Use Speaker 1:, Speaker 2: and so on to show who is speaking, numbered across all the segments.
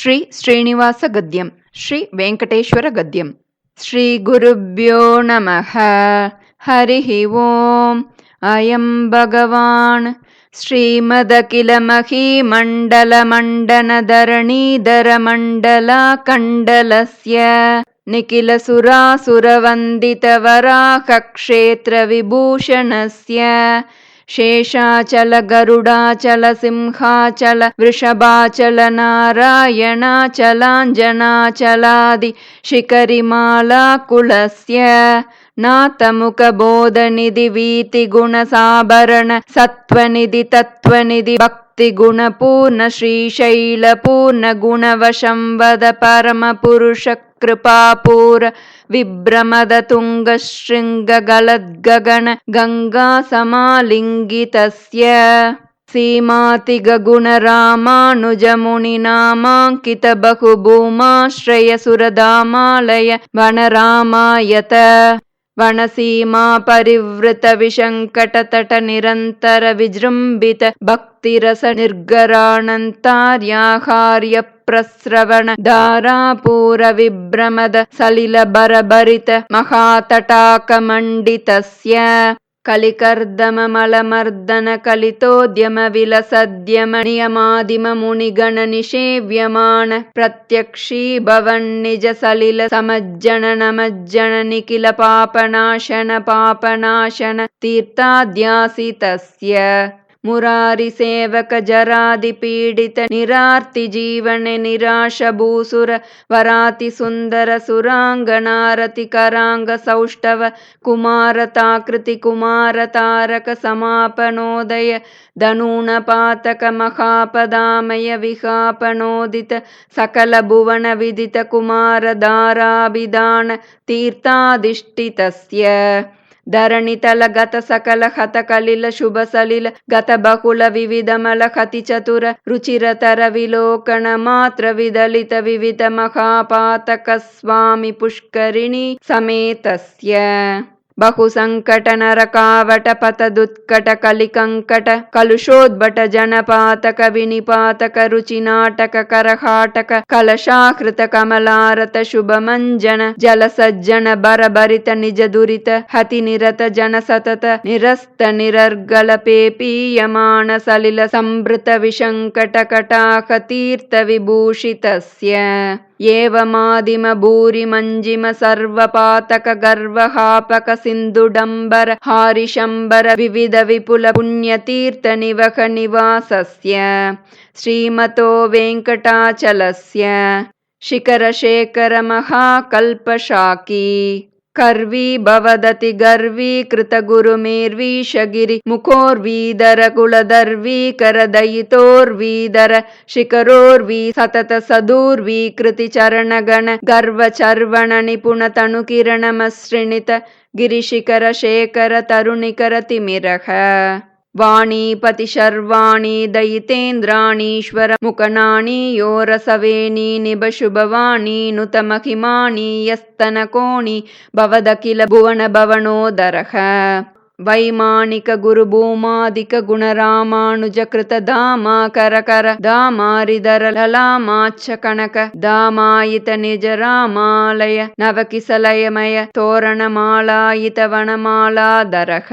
Speaker 1: ಶ್ರೀ ಶ್ರೀನಿವಾಸ ಗದ್ಯಂ, ಶ್ರೀ ವೆಂಕಟೇಶ್ವರ ಗದ್ಯಂ. ಶ್ರೀ ಗುರುಭ್ಯೋ ನಮಃ. ಹರಿ ಓಂ. ಅಯಂ ಭಗವಾನ್ ಶ್ರೀಮದಖಿಲ ಮಹೀಮಂಡಲ ಮಂಡನಧರಣೀಧರ ಮಂಡಲ ಕಂಡಲಸ್ಯ ನಿಖಿಲ ಸುರಾಸುರವಂದಿತ ವರಾಹ ಕ್ಷೇತ್ರ ವಿಭೂಷಣಸ್ಯ ಶೇಷಾಚಲ ಗರುಡಾಚಲ ಸಿಂಹಾಚಲ ವೃಷಭಾಚಲ ನಾರಾಯಣಾಚಲಾಂಜನಾಚಲಾದಿ ಶಿಖರಿಮಾಲಾ ಕುಲಸ್ಯ ನಾಥಮುಖ ಬೋಧನಿಧಿ ವೀತಿ ಗುಣ ಸಾಭರಣ ಸತ್ವನಿಧಿ ತತ್ವನಿಧಿ ಭಕ್ತಿ ಗುಣ ಪೂರ್ಣ ಶ್ರೀಶೈಲ ಪೂರ್ಣ ಗುಣವಶಂವದ ಪರಮ ಪುರುಷ ಕೃಪಾಪೂರ ವಿಭ್ರಮದ ತುಂಗ ಶೃಂಗ ಗಲದ್ಗಗನ ಗಂಗಾ ಸಮಾಲಿಂಗಿತಸ್ಯ ಸೀಮಾತಿ ಗಗುಣ ರಾಮಾನುಜ ಮುನಿ ನಾಮಾಂಕಿತ ಬಹುಭೂಮಾಶ್ರಯ ಸುರಧಾಮಾಲಯ ವನರಾಮಾಯತ ವನಸೀಮಾ ಪರಿವೃತ ವಿಶಂಕಟ ತಟ ನಿರಂತರ ವಿಜೃಂಭಿತ ಭಕ್ತಿರಸ ನಿರ್ಗರಾಣಂತಾರ್ಯಾಹಾರ್ಯ ಪ್ರಸ್ರವಣ ಧಾರಾಪೂರ ವಿಭ್ರಮದ ಸಲಿಲ ಬರಭರಿತ ಮಹಾತಟಾಕ ಮಂಡಿತಸ್ಯ ಕಲಿಕರ್ದಮ ಮಲಮರ್ದನ ಕಲಿತೋದ್ಯಮ ವಿಲಸದ್ಯಮ ನಿಯಮಾದಿಮ ಮುನಿಗಣ ನಿಷೇವ್ಯಮಾನ ಪ್ರತ್ಯಕ್ಷೀ ಭವನ್ ನಿಜ ಸಲಿಲ ಸಮಜ್ಜನ ನಮಜ್ಜನ ನಿಖಿಲ ಪಾಪನಾಶನ ತೀರ್ಥಾದ್ಯಾಸಿತಸ್ಯ ಮುರಾರಿ ಸೇವಕ ಜರಾದಿ ಪೀಡಿತ ನಿರಾರ್ತಿ ಜೀವನೆ ನಿರಾಶ ಭೂಸುರ ವರಾತಿ ಸುಂದರ ಸುರಾಂಗನಾರತಿ ಕರಾಂಗ ಸೌಷ್ಠವ ಕುಮಾರತಾಕೃತಿ ಕುಮಾರ ತಾರಕ ಸಮಾಪನೋದಯ ಧನೂಣ ಪಾತಕ ಮಹಾಪದಾಮಯ ವಿಹಾಪನೋದಿತ ಸಕಲ ಭುವನ ವಿದಿತ ಕುಮಾರ ಧಾರಾಭಿಧಾನ ತೀರ್ಥಾಧಿಷ್ಠಿತಸ್ಯ ಧರಣಿತಲ ಗತ ಸಕಲ ಹತ ಕಲಿಲ ಶುಭ ಸಲಿಲ ಗತ ಬಹುಳ ವಿವಿಧ ಮಲ ಹತಿ ಚತುರ ರುಚಿರತರ ವಿಲೋಕನ ಮಾತ್ರ ವಿದಲಿತ ವಿವಿಧ ಮಹಾಪಾತಕ ಸ್ವಾಮಿ ಪುಷ್ಕರಿಣಿ ಸಮೇತಸ್ಯ ಬಹು ಸಂಕಟ ನರಕಾವಟ ಪತದುತ್ಕಟ ಕಲಿಕಂಕಟ ಕಲುಷೋದ್ಭಟ ಜನಪಾತಕ ವಿನಿಪಾತಕ ರುಚಿ ನಾಟಕ ಕರಹಾಟಕ ಕಲಶಾಕೃತ ಕಮಲಾರತ ಶುಭ ಮಂಜನ ಜಲ ಸಜ್ಜನ ಬರಭರಿತ ನಿಜ ದುರಿತ ಹತಿ ನಿರತ ಜನ ಸತತ ನಿರಸ್ತ ನಿರರ್ಗಳ ಪೇಪೀಯಮಾನ ಸಲಿಲ ಸಂಭೃತ ವಿಶಂಕಟ ಕಟಾಕ ತೀರ್ಥ ವಿಭೂಷಿತಸ್ಯ ಏವಮಾದಿಮ ಭೂರಿ ಮಂಜಿಮ ಸರ್ವಪಾತಕ ಗರ್ವಹಾಪಕ ಸಿಂಧುಡಂಬರ ಹಾರಿಶಂಬರ ವಿವಿಧ ವಿಪುಲ ಪುಣ್ಯತೀರ್ಥ ನಿವಕ ನಿವಾಸಸ್ಯ ಶ್ರೀಮತೋ ವೆಂಕಟಾಚಲಸ್ಯ ಶಿಖರ ಶೇಖರ ಮಹಾಕಲ್ಪಶಾಕೀ ಕರ್ವಿ ಭವದತಿ ಗರ್ವಿ ಕೃತ ಗುರು ಮೇರ್ವೀಶಗಿರಿ ಮುಖೋರ್ವೀದರ ಕುಲದರ್ವಿ ಕರದಯಿತೋರ್ವೀದರ ಶಿಖರೋರ್ವಿ ಸತತ ಸದೂರ್ವಿ ಕೃತಿ ಚರಣಗಣ ಗರ್ವ ಚರ್ವಣ ನಿಪುಣ ತನು ಕಿರಣ ಮಸೃಣಿತ ಗಿರಿಶಿಖರ ಶೇಖರ ತರುಣಿಕರ ತಿಮಿರಹ ವಾಣೀಪತಿ ಶರ್ವಾಣಿ ದಯಿತೇಂದ್ರಾಣೀಶ್ವರ ಮುಖನಾಣಿ ಯೋರಸವೇಣಿ ನಿಭ ಶುಭವಾಣಿ ನುತ ಮಹಿಮಾಣಿ ಯಸ್ತನ ಕೋಣಿ ಭವದಖಿಲ ಭುವನ ಭವನೋದರಃ ವೈಮಾನಿಕ ಗುರು ಭೂಮಾದಿಕ ಗುಣರಾಮಾನುಜ ಕೃತ ಧಾಮ ಕರಕರ ಧಾಮಾರಿದರ ಲಲಾಮಾಚ್ಛ ಕನಕ ಧಾಮಾಯಿತ ನಿಜ ರಾಮಾಲಯ ನವಕಿಸಲಯಮಯ ತೋರಣ ಮಾಲಾಯಿತ ವನಮಾಲಾದರಃ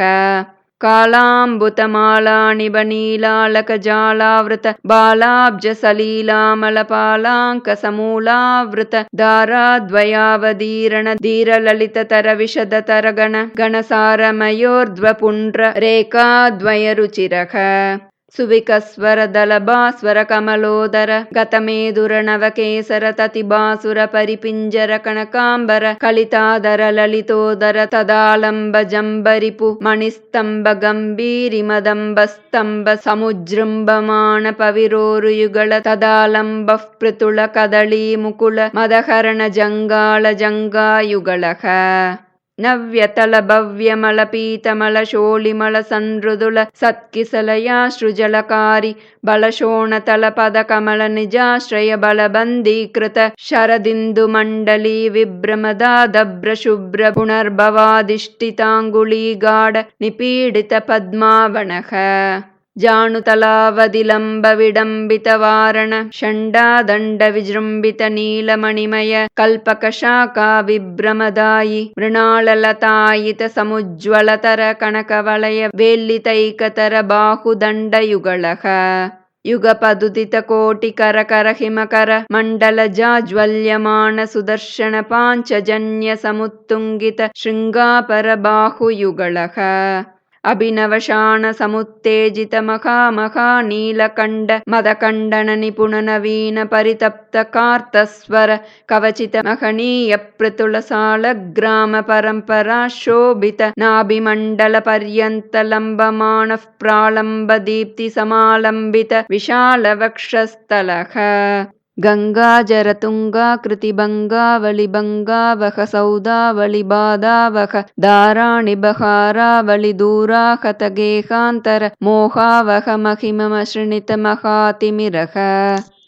Speaker 1: ಕಾಲಾಂಬುತ ಮಾಲಾಣಿಬ ನೀಲಾಲಕ ಜಾಲಾವೃತ ಬಾಲಾಬ್ಜ ಸಲೀಲಾಮಲ ಪಾಲಾಂಕ ಸಮೂಲಾವೃತ ಧಾರಾದ್ವಯಾವದೀರಣ ಧೀರಲಲಿತ ತರ ವಿಶದ ತರಗಣ ಗಣಸಾರಮಯೋರ್ಧ್ವ ಪುಂಡ್ರ ರೇಖಾದ್ವಯ ರುಚಿರಃ ಸುವಿಕಸ್ವರ ದಲಭಾಸ್ವರ ಕಮಲೋದರ ಗತಮೇದುರ ನವಕೇಸರ ತತಿಬಾಸುರ ಪರಿಪಿಂಜರ ಕನಕಾಂಬರ ಕಲಿತಾದರ ಲಲಿತೋದರ ತದಾಲಂಬ ಜಂಬರಿಪು ಮಣಿಸ್ತಂಭ ಗಂಭೀರಿ ಮದಂಬ ಸ್ತಂಭ ಸಮುಜೃಂಭಮಾಣ ಪವಿರೋರುಯುಗಳ ತದಾಲಂಬ ಪೃತುಳ ಕದಳೀ ಮುಕುಳ ಮದಹರಣ ಜಂಗಾಳ ಜಂಗಾಯುಗಳಃ ನವ್ಯತಲ ಭವ್ಯಮಲ ಪೀತಮಲ ಶೋಳಿಮಲ ಸನ್ಮೃದುಲ ಸತ್ಕಿಸಲಯಾಶ್ರುಜಲಕಾರಿ ಬಲಶೋಣತಲ ಪದ ಕಮಲ ನಿಜಾಶ್ರಯ ಬಲಬಂಧೀಕೃತ ಶರದಿಂದು ಮಂಡಲೀ ವಿಭ್ರಮದಾದಭ್ರ ಶುಭ್ರ ಪುನರ್ಭವಾಧಿಷ್ಠಿತಾಂಗುಳೀಗಾಢ ನಿಪೀಡಿತ ಪದ್ಮಾವಣಃ ಜಾಣುತಲಾವಧಿಲಂಬ ವಿಡಂಬಿತವಾರಣ ಷಂಡಾದಂಡ ವಿಜೃಂಭಿತ ನೀಲಮಣಿಮಯ ಕಲ್ಪಕ ಶಾಖಾ ವಿಭ್ರಮದಾಯಿ ಮೃಣಾಳಲತಾಯಿತ ಸಮುಜ್ವಲತರ ಕನಕವಲಯ ವೇಲ್ಲಿತೈಕತರ ಬಾಹುದಂಡಯುಗಳಃ ಯುಗಪದುದಿತ ಕೋಟಿಕರ ಕರ ಹಿಮಕರ ಮಂಡಲ ಜಾಜ್ವಲ್ಯಮಾನ ಸುದರ್ಶನ ಪಾಂಚಜನ್ಯ ಸಮುತ್ತುಂಗಿತ ಶೃಂಗಾಪರ ಬಾಹುಯುಗಳಃ ಅಭಿನವಶಾಣ ಸಮುತ್ತೇಜಿತ ಮಖಾ ನೀಲಕಂಡ ಮದಕಂಡನ ನಿಪುಣ ನವೀನ ಪರಿತಪ್ತ ಕಾರ್ತಸ್ವರ ಕವಚಿತ ಮಹನೀಯ ಪೃತುಳ ಸಾಳಗ್ರಾಮ ಪರಂಪರಾ ಶೋಭಿತ ನಾಭಿಮಂಡಲ ಪರ್ಯಂತ ಲಂಬಮಾಣ ಪ್ರಾಳಂಬ ದೀಪ್ತಿ ಸಮಾಲಂಬಿತ ವಿಶಾಲ ವಕ್ಷಸ್ಥಲಃ ಗಂಗಾಜರ ತುಂಗಾಕೃತಿ ಬಂಗಾವಳಿ ಬಂಗಾವಹ ಸೌದಾವಳಿ ಬಾದಾವಹ ಧಾರಾಣಿ ಬಹಾರಾವಳಿ ದೂರಾಹತ ಗೇಹಾಂತರ ಮೋಹಾವಹ ಮಹಿಮಮ ಶೃಣಿತ ಮಹಾತಿಮಿರಃ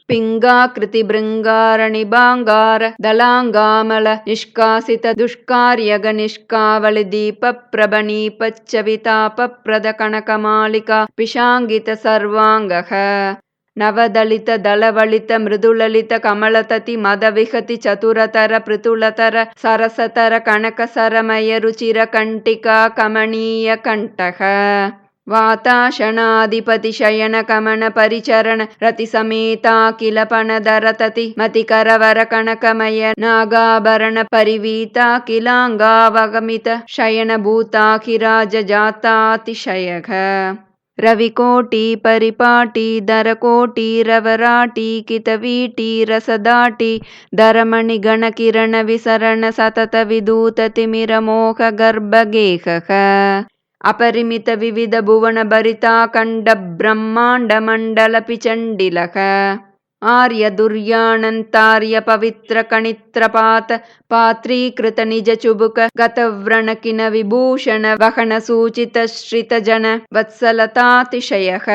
Speaker 1: ಪಿಂಗಾಕೃತಿ ಭೃಂಗಾರಣಿ ಬಾಂಗಾರ ದಲಾಂಗಾಮಲ ನಿಷ್ಕಾಸಿತ ದುಷ್ಕಾರ್ಯಗ ನಿಷ್ಕಾವಳಿ ದೀಪ ಪ್ರಭನೀಪಚ್ಚ ವಿತಾಪ ಪ್ರದ ಕನಕಮಾಲಿಕಾ ಪಿಶಾಂಗಿತ ಸರ್ವಾಂಗಃ ನವದಳಿತ ದಳವಳಿತ ಮೃದುಲಲಿತ ಕಮಲತತಿ ಮದವಿಹತಿ ಚತುರತರ ಪೃತುಲತರ ಸರಸತರ ಕನಕ ಸರಮಯ ರುಚಿರ ಕಂಟಿಕಾ ಕಮನೀಯ ಕಂಠಃ ವಾತಾಶನಾಧಿಪತಿ ಶಯನ ಕಮನ ಪರಿಚರಣ ರತಿ ಸಮೇತಾಖಿಲ ಪಣದರತತಿ ಮತಿಕರವರ ಕನಕಮಯ ನಾಗಾಭರಣ ಪರಿವೀತಾಖಿಲಾಂಗಾವಗಮಿತ ಶಯನ ಭೂತಾಖಿರಾಜ ಜಾತಾತಿಶಯಃ ರವಿಕೋಟಿ ಪರಿಪಾಟಿ ದರಕೋಟಿ ರವರಾಟಿ ಕಿತವೀಟಿ ರಸದಾಟಿ ದರಮಣಿ ಗಣಕಿರಣ ವಿಸರಣ ಸತತ ವಿದೂತ ತಿಮಿರ ಮೋಹ ಗರ್ಭಗೇಹಃ ಅಪರಿಮಿತ ವಿವಿಧ ಭುವನ ಭರಿತಾಖಂಡ ಬ್ರಹ್ಮಾಂಡ ಮಂಡಲ ಪಿಚಂಡಿಲಃ ಆರ್ಯ ದುರ್ಯಾಣಂತಾರ್ಯ ಪವಿತ್ರ ಕಣಿತ್ರಪಾತ ಪಾತ್ರೀಕೃತ ನಿಜ ಚುಬುಕ ಗತವ್ರಣಕಿನ ವಿಭೂಷಣ ವಹನ ಸೂಚಿತ ಶ್ರಿತ ಜನ ವತ್ಸಲತಾತಿಶಯಃ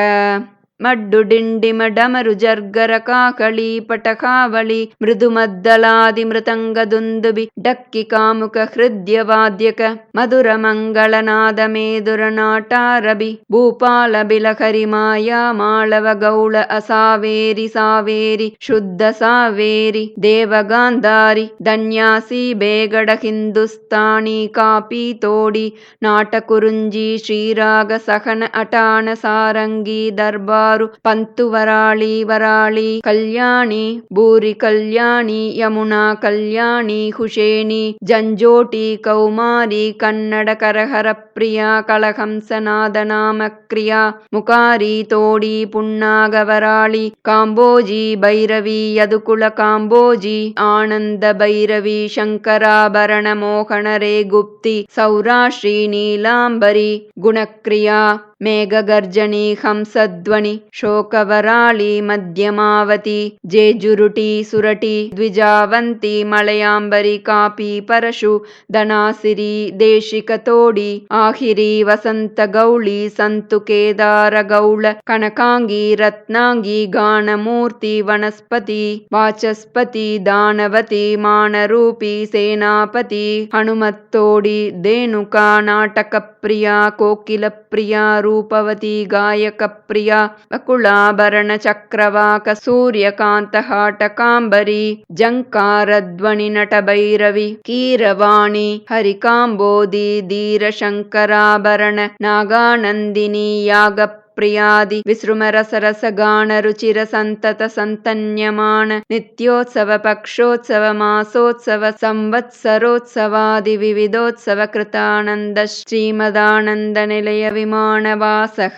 Speaker 1: ಮಡ್ಡು ಡಿಂಡಿಮ ಡಮರು ಜರ್ಗರ ಕಾಕಳಿ ಪಟಕಾವಳಿ ಮೃದು ಮದ್ದಲಾದಿ ಮೃತಂಗ ದುಂದುಬಿ ಡಕ್ಕಿ ಕಾಮುಕ ಹೃದಯ ವಾದ್ಯಕ ಮಧುರ ಮಂಗಳನಾದ ಮೇದುರ ನಾಟಾರಬಿ ಭೂಪಾಲ ಬಿಲಕರಿ ಮಾಯಾ ಮಾಳವ ಗೌಳ ಅಸಾವೇರಿ ಸಾವೇರಿ ಶುದ್ಧ ಸಾವೇರಿ ದೇವಗಾಂಧಾರಿ ಧನ್ಯಾಸಿ ಬೇಗಡ ಹಿಂದುಸ್ತಾನಿ ಕಾಪಿ ತೋಡಿ ನಾಟಕುರುಂಜಿ ಶ್ರೀರಾಗ ಸಹನ ಅಟಾಣ ಸಾರಂಗಿ ದರ್ಬಾರು ಪಂತು ವರಾಳಿ ವರಾಳಿ ಕಲ್ಯಾಣಿ ಭೂರಿ ಕಲ್ಯಾಣಿ ಯಮುನಾ ಕಲ್ಯಾಣಿ ಹುಷೇಣಿ ಜಂಜೋಟಿ ಕೌಮಾರಿ ಕನ್ನಡ ಕರಹರ ಪ್ರಿಯ ಕಳಹಂಸನಾದ ನಾಮ ಕ್ರಿಯಾ ಮುಕಾರಿ ತೋಡಿ ಪುಣ್ಣಾಗವರಾಳಿ ಕಾಂಬೋಜಿ ಭೈರವಿ ಯದುಕುಳ ಕಾಂಬೋಜಿ ಆನಂದ ಭೈರವಿ ಶಂಕರಾಭರಣ ಮೋಹನ ರೇ ಗುಪ್ತಿ ಸೌರಾಶ್ರೀ ನೀಲಾಂಬರಿ ಗುಣಕ್ರಿಯಾ ಮೇಘಗರ್ಜನಿ ಹಂಸಧ್ವನಿ ಶೋಕವರಾಳಿ ಮಧ್ಯಮಾವತಿ ಜೇಜುರುಟಿ ಸುರಟಿ ದ್ವಿಜಾವಂತಿ ಮಲಯಾಂಬರಿ ಕಾಪಿ ಪರಶು ಧನಾಸಿರಿ ದೇಶಿಕ ತೋಡಿ ಆಹಿರಿ ವಸಂತ ಗೌಳಿ ಸಂತು ಕೇದಾರ ಗೌಳ ಕನಕಾಂಗಿ ರತ್ನಾಂಗಿ ಗಾಣಮೂರ್ತಿ ವನಸ್ಪತಿ ವಾಚಸ್ಪತಿ ದಾನವತಿ ಮಾನರೂಪಿ ಸೇನಾಪತಿ ಹನುಮತ್ತೋಡಿ ಧೇನುಕಾ ನಾಟಕ ಪ್ರಿಯ ಕೋಕಿಲ ಪ್ರಿಯ ರೂಪವತಿ ಗಾಯಕ ಪ್ರಿಯ ಬಕುಳಾಭರಣ ಚಕ್ರವಾಕ ಸೂರ್ಯಕಾಂತ ಹಾಟಕಾಂಬರಿ ಜಂಕಾರ ಧ್ವನಿ ನಟ ಭೈರವಿ ಕೀರವಾಣಿ ಹರಿಕಾಂಬೋದಿ ಧೀರ ಶಂಕರಾಭರಣ ನಾಗಾನಂದಿನಿ ಯಾಗ ಪ್ರಿಯಾದಿ ವಿಸೃಮ ರಸ ರಸಗಾನ ರುಚಿರ ಸಂತತ ಸಂತನ್ಯಮಾನ ನಿತ್ಯೋತ್ಸವ ಪಕ್ಷೋತ್ಸವ ಮಾಸೋತ್ಸವ ಸಂವತ್ಸರೋತ್ಸವಾದಿ ವಿವಿಧೋತ್ಸವ ಕೃತಾನಂದ ಶ್ರೀಮದಾನಂದ ನಿಲಯ ವಿಮಾನವಾಸಃ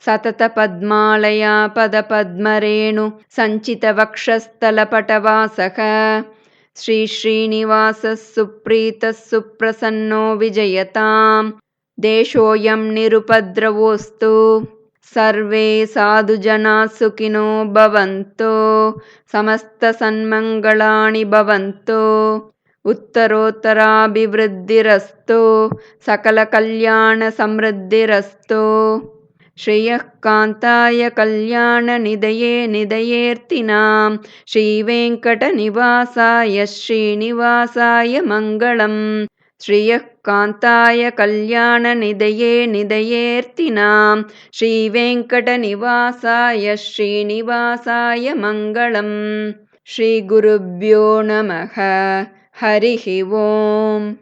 Speaker 1: ಸತತ ಪದ್ಮಾಲಯ ಪದ ಪದ್ಮರೇಣು ಸಂಚಿತ ವಕ್ಷಸ್ಥಲ ಪಟವಾಸಃ ಶ್ರೀ ಶ್ರೀನಿವಾಸ ಸುಪ್ರೀತ ಸುಪ್ರಸನ್ನೋ ವಿಜಯತಾಂ ದೇಶೋಯಂ ನಿರುಪದ್ರವೋಸ್ತು ಸರ್ವೇ ಸಾಧು ಜನಾ ಸುಖಿನೋ ಭವಂತು ಸಮಸ್ತ ಸನ್ಮಂಗಳಾನಿ ಭವಂತು ಉತ್ತರೋತ್ತರಾಭಿವೃದ್ಧಿರಸ್ತು ಸಕಲ ಕಲ್ಯಾಣ ಸಮೃದ್ಧಿರಸ್ತು ಶ್ರೇಯಃ ಕಾಂತಾಯ ಕಲ್ಯಾಣ ನಿಧಯೇ ನಿಧಯೇರ್ತಿನಾಂ ಶ್ರೀ ವೆಂಕಟ ನಿವಾಸಾಯ ಶ್ರೀನಿವಾಸಾಯ ಮಂಗಳಂ श्रियः कान्ताय कल्याणनिधये निधयेऽर्थिनां श्रीवेङ्कटनिवासाय श्रीनिवासाय मङ्गलम्। श्रीगुरुभ्यो नमः। हरिः ओम्।